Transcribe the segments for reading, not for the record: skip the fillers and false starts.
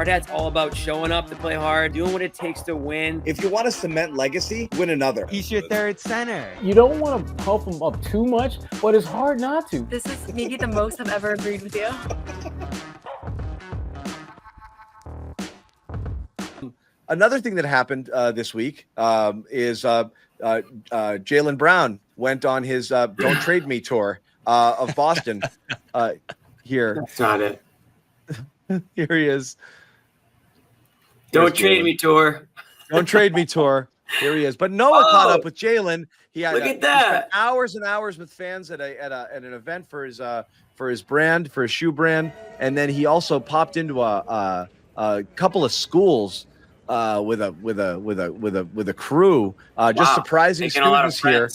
Hard Hat's all about showing up to play hard, doing what it takes to win. If you want to cement legacy, win another. He's your third center. You don't want to puff him up too much, but it's hard not to. This is maybe the most I've ever agreed with you. Another thing that happened this week is Jaylen Brown went on his Don't Trade Me tour of Boston. Here. That's not it. Here he is. Don't trade me tour. Don't trade me tour. Here he is. But Noah caught up with Jaylen. He had look at that. Hours and hours with fans at an event for his brand, for his shoe brand, and then he also popped into a couple of schools with a crew, just surprising students here.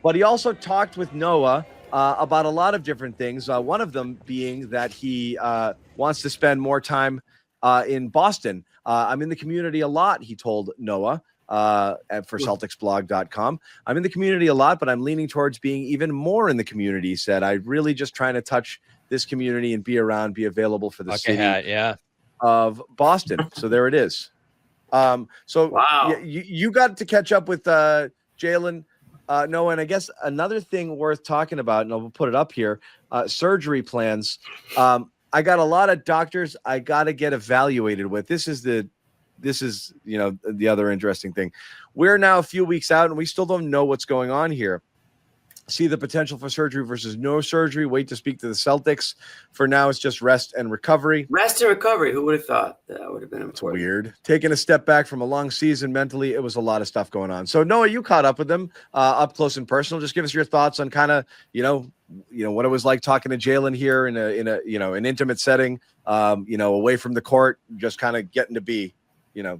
But he also talked with Noah about a lot of different things. One of them being that he wants to spend more time in Boston. I'm in the community a lot, he told Noah for CelticsBlog.com. I'm in the community a lot, but I'm leaning towards being even more in the community, he said. I'm really just trying to touch this community and be around, be available for the city of Boston. So there it is. So you got to catch up with Jaylen, Noah, and I guess another thing worth talking about, and I'll put it up here, surgery plans. I got a lot of doctors I got to get evaluated with. This is the other interesting thing. We're now a few weeks out and we still don't know what's going on here. See the potential for surgery versus no surgery. Wait to speak to the Celtics. For now, it's just rest and recovery. Rest and recovery. Who would have thought that would have been important? It's weird. Taking a step back from a long season mentally, it was a lot of stuff going on. So Noah, you caught up with them up close and personal. Just give us your thoughts on kind of, what it was like talking to Jaylen here in an intimate setting, away from the court, just kind of getting to be, Yeah,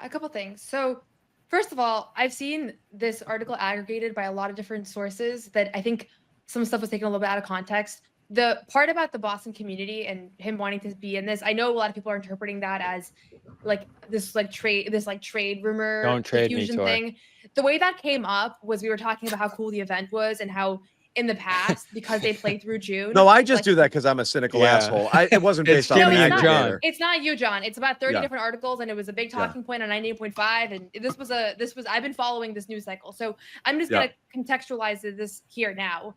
a couple things. So first of all, I've seen this article aggregated by a lot of different sources that I think some stuff was taken a little bit out of context. The part about the Boston community and him wanting to be in this, I know a lot of people are interpreting that as this trade rumor, Don't trade me fusion tour thing. The way that came up was we were talking about how cool the event was and how in the past, because they played through June. No, I just do that because I'm a cynical asshole. It wasn't based on Jimmy an and John. It's not you, John. It's about 30 different articles, and it was a big talking point on 98.5. And this was I've been following this news cycle, so I'm just gonna contextualize this here now.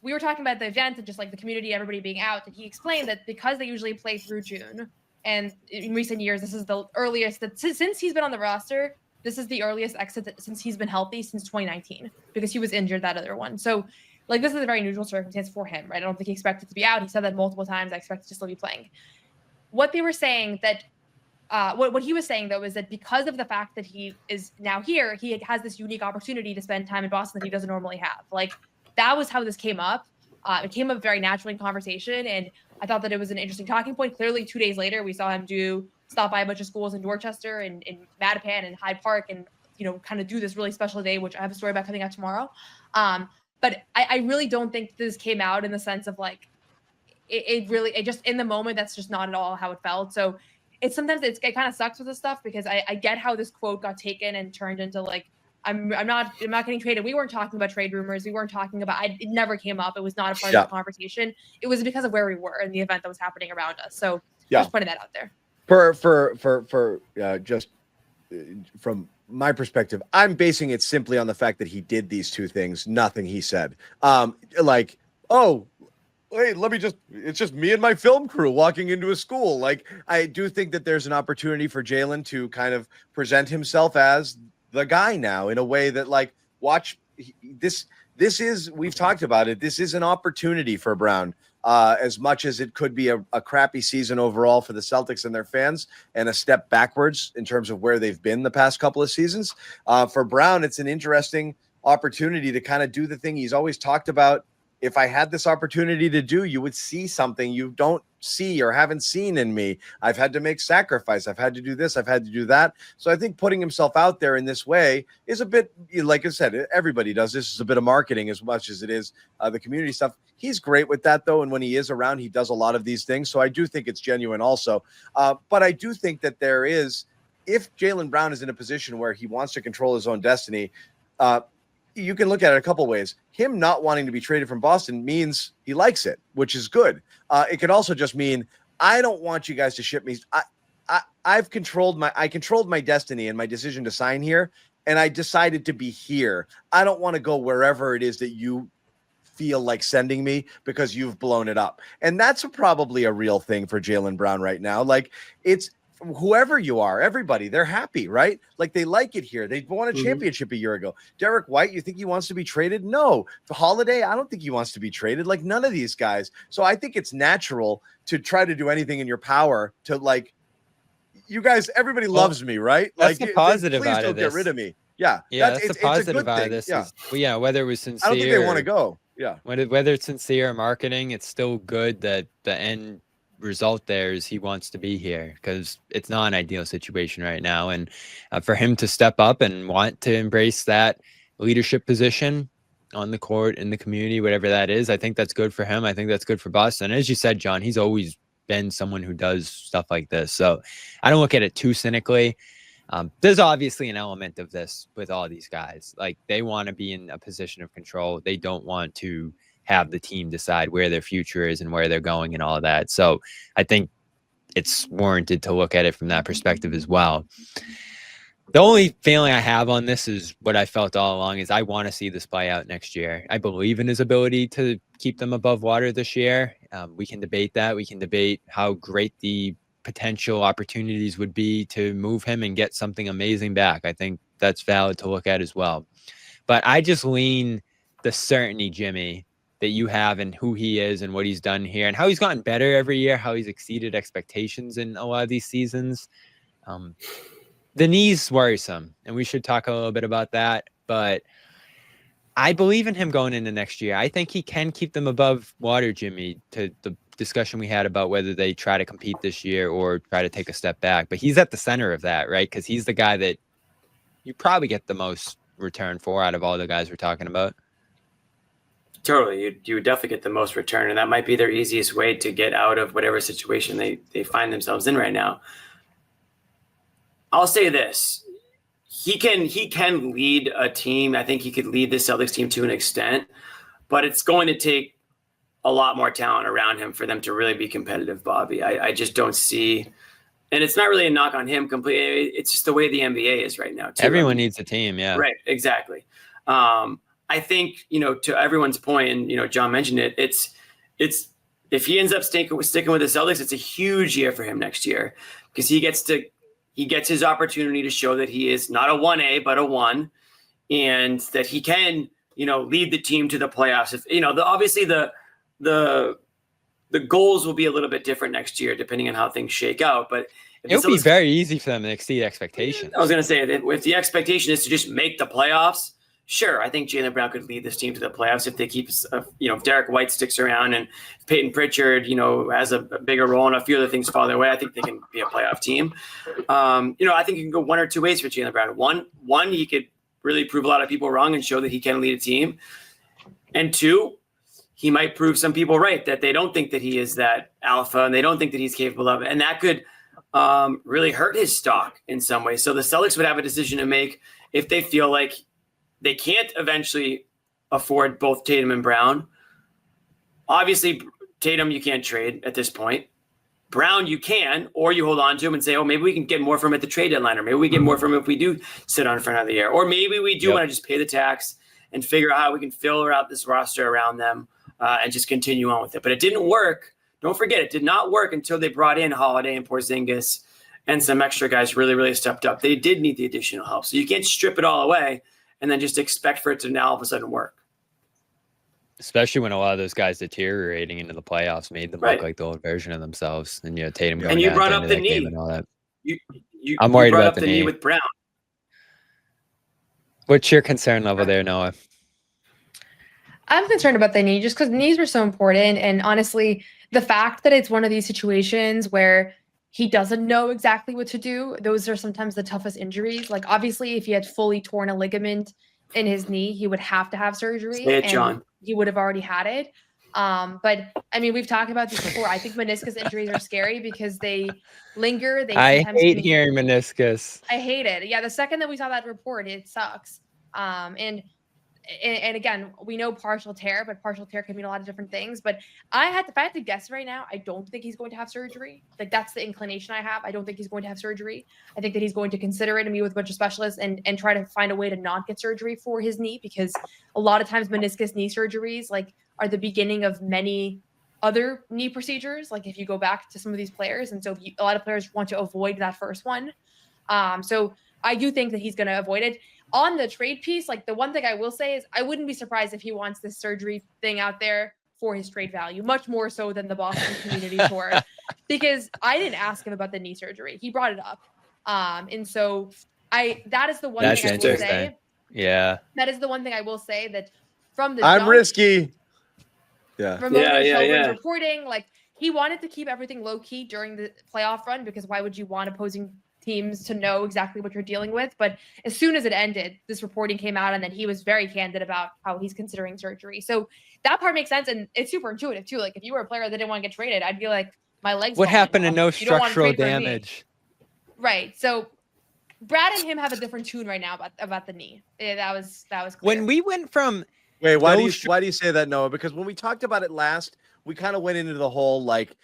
We were talking about the event and just like the community, everybody being out, and he explained that because they usually play through June, and in recent years, this is the earliest that since he's been on the roster. This is the earliest exit since he's been healthy since 2019 because he was injured that other one. So this is a very unusual circumstance for him, right? I don't think he expected to be out. He said that multiple times. I expect to still be playing. What they were saying that, what he was saying though, is that because of the fact that he is now here, he has this unique opportunity to spend time in Boston that he doesn't normally have. That was how this came up. It came up very naturally in conversation. And I thought that it was an interesting talking point. Clearly 2 days later, we saw him stop by a bunch of schools in Dorchester and in Mattapan and Hyde Park and, kind of do this really special day, which I have a story about coming out tomorrow. But I really don't think this came out in the sense of it just in the moment, that's just not at all how it felt. So it kind of sucks with this stuff because I get how this quote got taken and turned into I'm not getting traded. We weren't talking about trade rumors. We weren't talking about, it never came up. It was not a part of the conversation. It was because of where we were and the event that was happening around us. So just putting that out there. Just from my perspective, I'm basing it simply on the fact that he did these two things, nothing he said. Wait, it's just me and my film crew walking into a school. I do think that there's an opportunity for Jaylen to kind of present himself as the guy now in a way that we've talked about it. This is an opportunity for Brown. As much as it could be a crappy season overall for the Celtics and their fans and a step backwards in terms of where they've been the past couple of seasons. For Brown, it's an interesting opportunity to kind of do the thing he's always talked about. If I had this opportunity to do, you would see something you don't see or haven't seen in me. I've had to make sacrifice. I've had to do this. I've had to do that. So I think putting himself out there in this way is a bit, like I said, everybody does this. Is a bit of marketing as much as it is the community stuff. He's great with that, though. And when he is around, he does a lot of these things. So I do think it's genuine also. But I do think that there is, if Jaylen Brown is in a position where he wants to control his own destiny, you can look at it a couple ways. Him not wanting to be traded from Boston means he likes it, which is good. It could also just mean I don't want you guys to ship me. I controlled my destiny and my decision to sign here, and I decided to be here. I don't want to go wherever it is that you feel like sending me because you've blown it up. And that's probably a real thing for Jaylen Brown right now. Like, it's whoever you are, everybody, they're happy, right? Like, they like it here. They won a championship a year ago. Derek White, you think he wants to be traded? No. For Holiday, I don't think he wants to be traded. Like, none of these guys. So I think it's natural to try to do anything in your power to, like, you guys, everybody loves me, right? That's like, the positive please out don't of this. get rid of me. Yeah. Yeah, that's the positive out of this. Yeah. Yeah, whether it was sincere. I don't think they want to go. Yeah. Whether it's sincere or marketing, it's still good that the end result there is he wants to be here, because it's not an ideal situation right now. And for him to step up and want to embrace that leadership position on the court, in the community, whatever that is, I think that's good for him. I think that's good for Boston. As you said, John, he's always been someone who does stuff like this. So I don't look at it too cynically. There's obviously an element of this with all these guys. Like, they want to be in a position of control. They don't want to have the team decide where their future is and where they're going and all of that. So I think it's warranted to look at it from that perspective as well. The only feeling I have on this is what I felt all along, is I want to see this play out next year. I believe in his ability to keep them above water this year. We can debate that. We can debate how great the potential opportunities would be to move him and get something amazing back. I think that's valid to look at as well. But I just lean the certainty, Jimmy, that you have and who he is and what he's done here and how he's gotten better every year, how he's exceeded expectations in a lot of these seasons. The knee's worrisome, and we should talk a little bit about that. But I believe in him going into next year. I think he can keep them above water, Jimmy, to the discussion we had about whether they try to compete this year or try to take a step back. But he's at the center of that, right? Because he's the guy that you probably get the most return for out of all the guys we're talking about. Totally. You would definitely get the most return, and that might be their easiest way to get out of whatever situation they find themselves in right now. I'll say this. He can lead a team. I think he could lead the Celtics team to an extent, but it's going to take a lot more talent around him for them to really be competitive, Bobby. I just don't see, and it's not really a knock on him completely. It's just the way the NBA is right now, too. Everyone needs a team, yeah. Right, exactly. I think, to everyone's point, and, John mentioned it, it's if he ends up sticking with the Celtics, it's a huge year for him next year, because he gets his opportunity to show that he is not a 1A, but a 1, and that he can, lead the team to the playoffs. If, obviously the goals will be a little bit different next year, depending on how things shake out. But it'll be very easy for them to exceed expectations. I was going to say, if the expectation is to just make the playoffs, sure, I think Jaylen Brown could lead this team to the playoffs if they keep, if Derek White sticks around and Peyton Pritchard, has a bigger role and a few other things fall their way. I think they can be a playoff team. I think you can go one or two ways for Jaylen Brown. One, he could really prove a lot of people wrong and show that he can lead a team. And two, he might prove some people right, that they don't think that he is that alpha and they don't think that he's capable of it. And that could really hurt his stock in some way. So the Celtics would have a decision to make if they feel like they can't eventually afford both Tatum and Brown. Obviously, Tatum you can't trade at this point. Brown you can, or you hold on to him and say, oh, maybe we can get more from him at the trade deadline, or maybe we get more from him if we do sit on for another year. Or maybe we do want to just pay the tax and figure out how we can fill out this roster around them and just continue on with it. But it didn't work. Don't forget, it did not work until they brought in Holiday and Porzingis and some extra guys really, really stepped up. They did need the additional help. So you can't strip it all away and then just expect for it to now all of a sudden work. Especially when a lot of those guys deteriorating into the playoffs made them look like the old version of themselves. And Tatum going and you brought down up the the knee and all that. I'm worried brought about up the knee with Brown. What's your concern level there, Noah? I'm concerned about the knee just because knees were so important. And honestly, the fact that it's one of these situations where he doesn't know exactly what to do, those are sometimes the toughest injuries. Like, obviously, if he had fully torn a ligament in his knee, he would have to have surgery. Say it, John. He would have already had it. But I mean, we've talked about this before. I think meniscus injuries are scary because they linger. I hate hearing meniscus. I hate it. Yeah, the second that we saw that report, it sucks. And and again, we know partial tear, but partial tear can mean a lot of different things. But if I had to guess right now, I don't think he's going to have surgery. Like, that's the inclination I have. I don't think he's going to have surgery. I think that he's going to consider it and meet with a bunch of specialists and try to find a way to not get surgery for his knee, because a lot of times meniscus knee surgeries like are the beginning of many other knee procedures. Like if you go back to some of these players, and so a lot of players want to avoid that first one. So I do think that he's going to avoid it. On the trade piece, like the one thing I will say is I wouldn't be surprised if he wants this surgery thing out there for his trade value, much more so than the Boston community tour, because I didn't ask him about the knee surgery. He brought it up. And so that is the one thing I will say. Yeah. That is the one thing I will say that from the I'm risky. Yeah. From reporting, like he wanted to keep everything low key during the playoff run, because why would you want opposing teams to know exactly what you're dealing with? But as soon as it ended, this reporting came out, and then he was very candid about how he's considering surgery. So that part makes sense, and it's super intuitive too. Like if you were a player that didn't want to get traded, I'd be like, my legs. What happened to no structural damage? Right. So Brad and him have a different tune right now about the knee. Yeah, that was clear. When we went from why do you say that, Noah? Because when we talked about it last, we kind of went into the whole like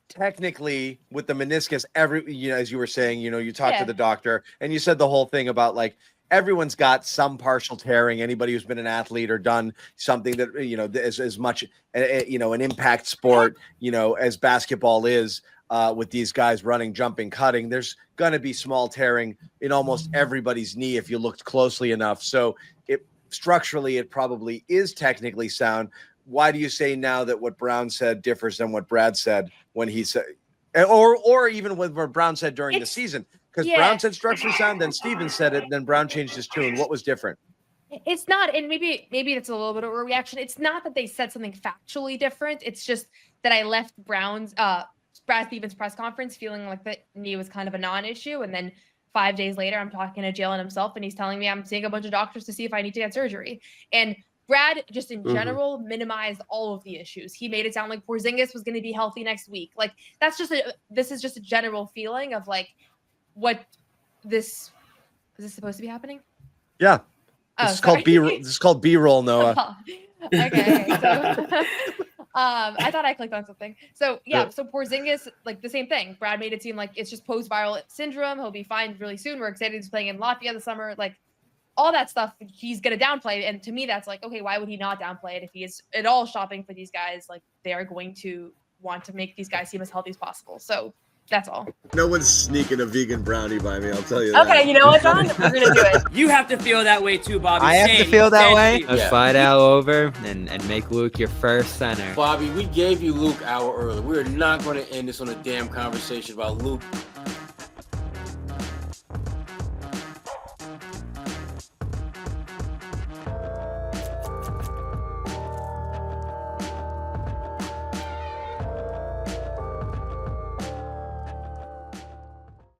technically with the meniscus, as you were saying, you talked to the doctor and you said the whole thing about like everyone's got some partial tearing. Anybody who's been an athlete or done something that as much an impact sport as basketball is, with these guys running, jumping, cutting, there's going to be small tearing in almost everybody's knee if you looked closely enough. So structurally it probably is technically sound. Why do you say now that what Brown said differs than what Brad said when he said, or even what Brown said during the season? Because Brown said structurally sound, then Stevens said it, then Brown changed his tune. What was different? It's not, and maybe it's a little bit of a reaction. It's not that they said something factually different. It's just that I left Brad Stevens' press conference feeling like the knee was kind of a non-issue, and then 5 days later, I'm talking to Jaylen himself, and he's telling me I'm seeing a bunch of doctors to see if I need to get surgery. And Brad, just in general, minimized all of the issues. He made it sound like Porzingis was going to be healthy next week. Like this is just a general feeling of like, is this supposed to be happening? Yeah. This is called B-roll, Noah. Okay. So, I thought I clicked on something. So so Porzingis, like the same thing. Brad made it seem like it's just post-viral syndrome. He'll be fine really soon. We're excited he's playing in Latvia this summer. Like all that stuff, he's going to downplay it. And to me, that's like, okay, why would he not downplay it if he is at all shopping for these guys? Like they are going to want to make these guys seem as healthy as possible. So that's all. No one's sneaking a vegan brownie by me, I'll tell you that. Okay, you know what, John? We're going to do it. You have to feel that way too, Bobby. I have to feel that way. Let's slide Al over and make Luke your first center. Bobby, we gave you Luke an hour early. We're not going to end this on a damn conversation about Luke